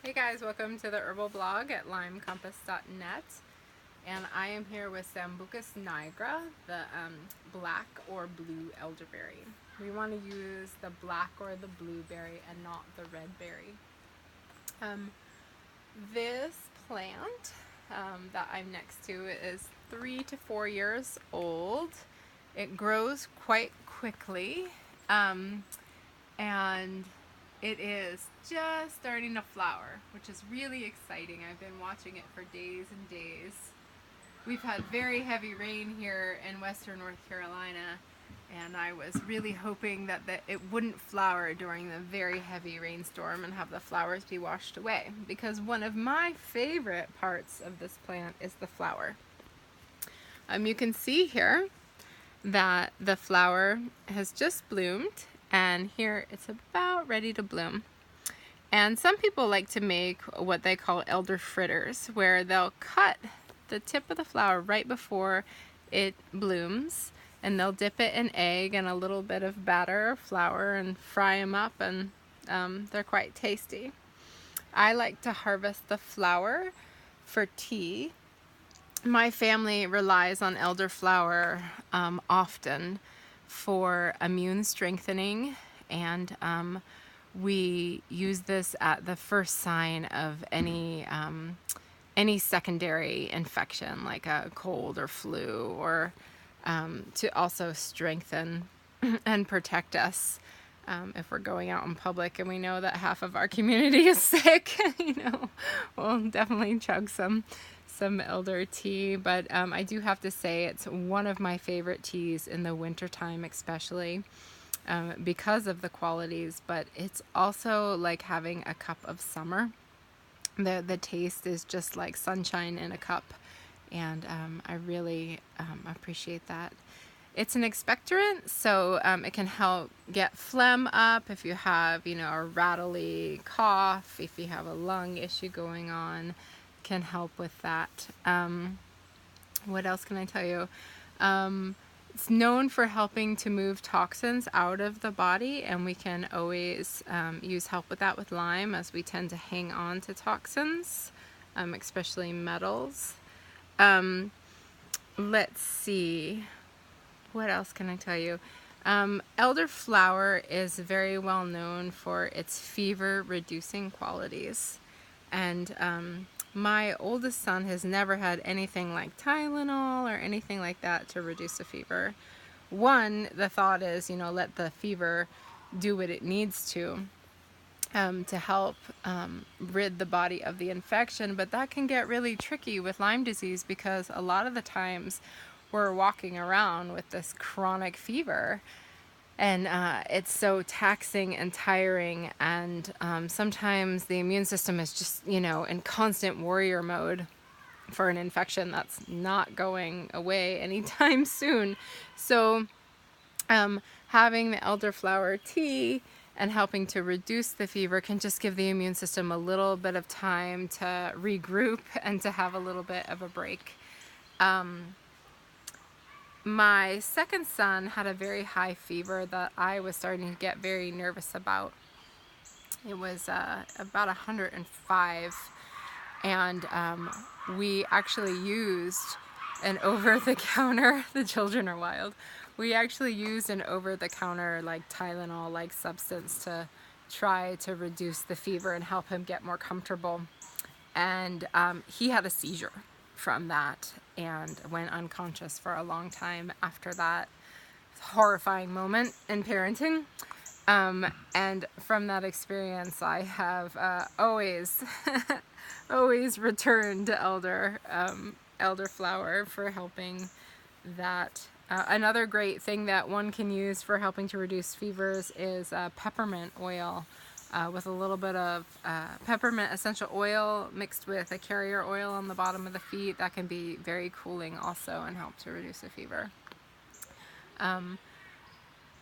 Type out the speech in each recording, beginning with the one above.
Hey guys, welcome to the herbal blog at lymecompass.net, and I am here with Sambucus nigra, the black or blue elderberry. We want to use the black or the blueberry and not the red berry. This plant that I'm next to is 3 to 4 years old. It grows quite quickly, and it is just starting to flower, which is really exciting. I've been watching it for days and days. We've had very heavy rain here in western North Carolina, and I was really hoping that it wouldn't flower during the very heavy rainstorm and have the flowers be washed away, because one of my favorite parts of this plant is the flower. You can see here that the flower has just bloomed, and here it's about ready to bloom. And some people like to make what they call elder fritters, where they'll cut the tip of the flower right before it blooms, and they'll dip it in egg and a little bit of batter or flour and fry them up, and they're quite tasty. I like to harvest the flower for tea. My family relies on elderflower often for immune strengthening, and we use this at the first sign of any secondary infection, like a cold or flu, or to also strengthen and protect us if we're going out in public and we know that half of our community is sick. We'll definitely chug some elder tea. But I do have to say it's one of my favorite teas in the wintertime, especially because of the qualities, but it's also like having a cup of summer. The taste is just like sunshine in a cup, and I really appreciate that. It's an expectorant, so it can help get phlegm up if you have, a rattly cough, if you have a lung issue going on, can help with that. What else can I tell you? It's known for helping to move toxins out of the body, and we can always use help with that with Lyme, as we tend to hang on to toxins, especially metals. Let's see. What else can I tell you? Elderflower is very well known for its fever-reducing qualities. And my oldest son has never had anything like Tylenol or anything like that to reduce a fever. One, the thought is, let the fever do what it needs to help rid the body of the infection. But that can get really tricky with Lyme disease, because a lot of the times we're walking around with this chronic fever, and it's so taxing and tiring, and sometimes the immune system is just, in constant warrior mode for an infection that's not going away anytime soon. So having the elderflower tea and helping to reduce the fever can just give the immune system a little bit of time to regroup and to have a little bit of a break. My second son had a very high fever that I was starting to get very nervous about. It was about 105, and we actually used an over-the-counter, the children are wild, we actually used an over-the-counter like Tylenol-like substance to try to reduce the fever and help him get more comfortable. And he had a seizure from that and went unconscious for a long time after that horrifying moment in parenting. And from that experience, I have always returned to elderflower for helping that. Another great thing that one can use for helping to reduce fevers is peppermint oil. With a little bit of peppermint essential oil mixed with a carrier oil on the bottom of the feet. That can be very cooling also and help to reduce the fever.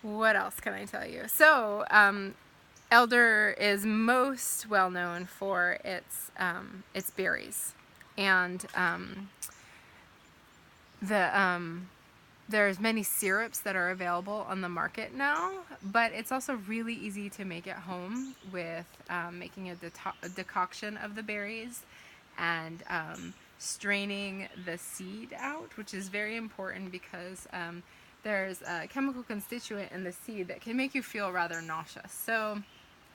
What else can I tell you? So, elder is most well known for its berries, and There's many syrups that are available on the market now, but it's also really easy to make at home with making a decoction of the berries and straining the seed out, which is very important because there's a chemical constituent in the seed that can make you feel rather nauseous. So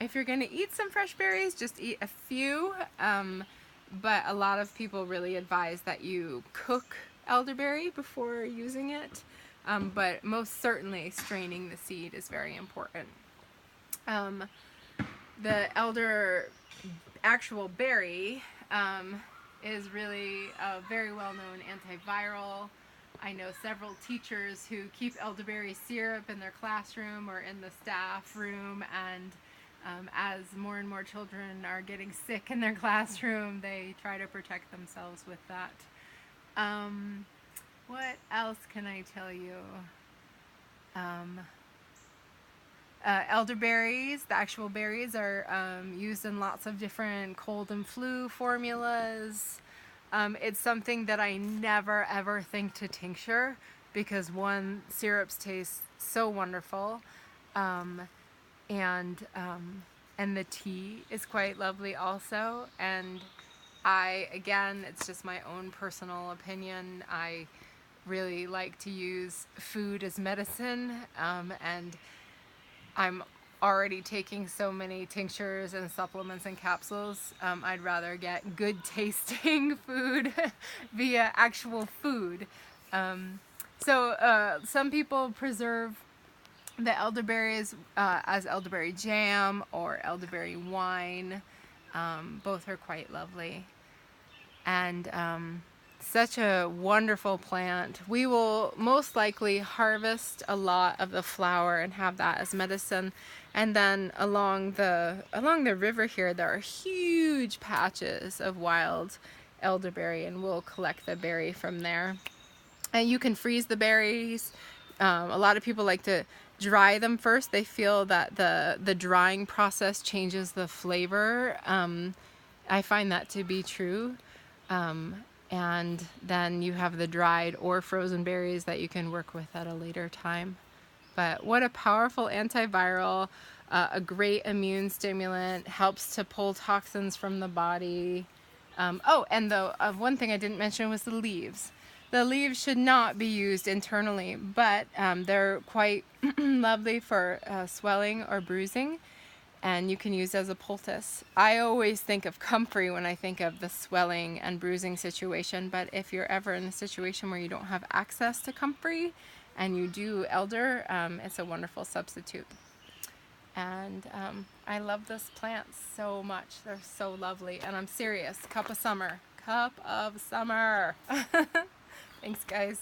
if you're going to eat some fresh berries, just eat a few, but a lot of people really advise that you cook elderberry before using it, but most certainly straining the seed is very important. The actual berry is really a very well-known antiviral. I know several teachers who keep elderberry syrup in their classroom or in the staff room, and as more and more children are getting sick in their classroom, they try to protect themselves with that. What else can I tell you? Elderberries, the actual berries, are used in lots of different cold and flu formulas. It's something that I never ever think to tincture because one, syrups taste so wonderful, and the tea is quite lovely also. And again, it's just my own personal opinion, I really like to use food as medicine, and I'm already taking so many tinctures and supplements and capsules. I'd rather get good tasting food via actual food. So some people preserve the elderberries as elderberry jam or elderberry wine. Both are quite lovely. And such a wonderful plant. We will most likely harvest a lot of the flower and have that as medicine. And then along the river here, there are huge patches of wild elderberry, and we'll collect the berry from there. And you can freeze the berries. A lot of people like to dry them first. They feel that the drying process changes the flavor. I find that to be true. And then you have the dried or frozen berries that you can work with at a later time. But what a powerful antiviral, a great immune stimulant, helps to pull toxins from the body. Oh, and one thing I didn't mention was the leaves. The leaves should not be used internally, but they're quite lovely for swelling or bruising, and you can use as a poultice. I always think of comfrey when I think of the swelling and bruising situation, but if you're ever in a situation where you don't have access to comfrey and you do elder, it's a wonderful substitute. And I love this plant so much. They're so lovely, and I'm serious. Cup of summer. Cup of summer. Thanks, guys.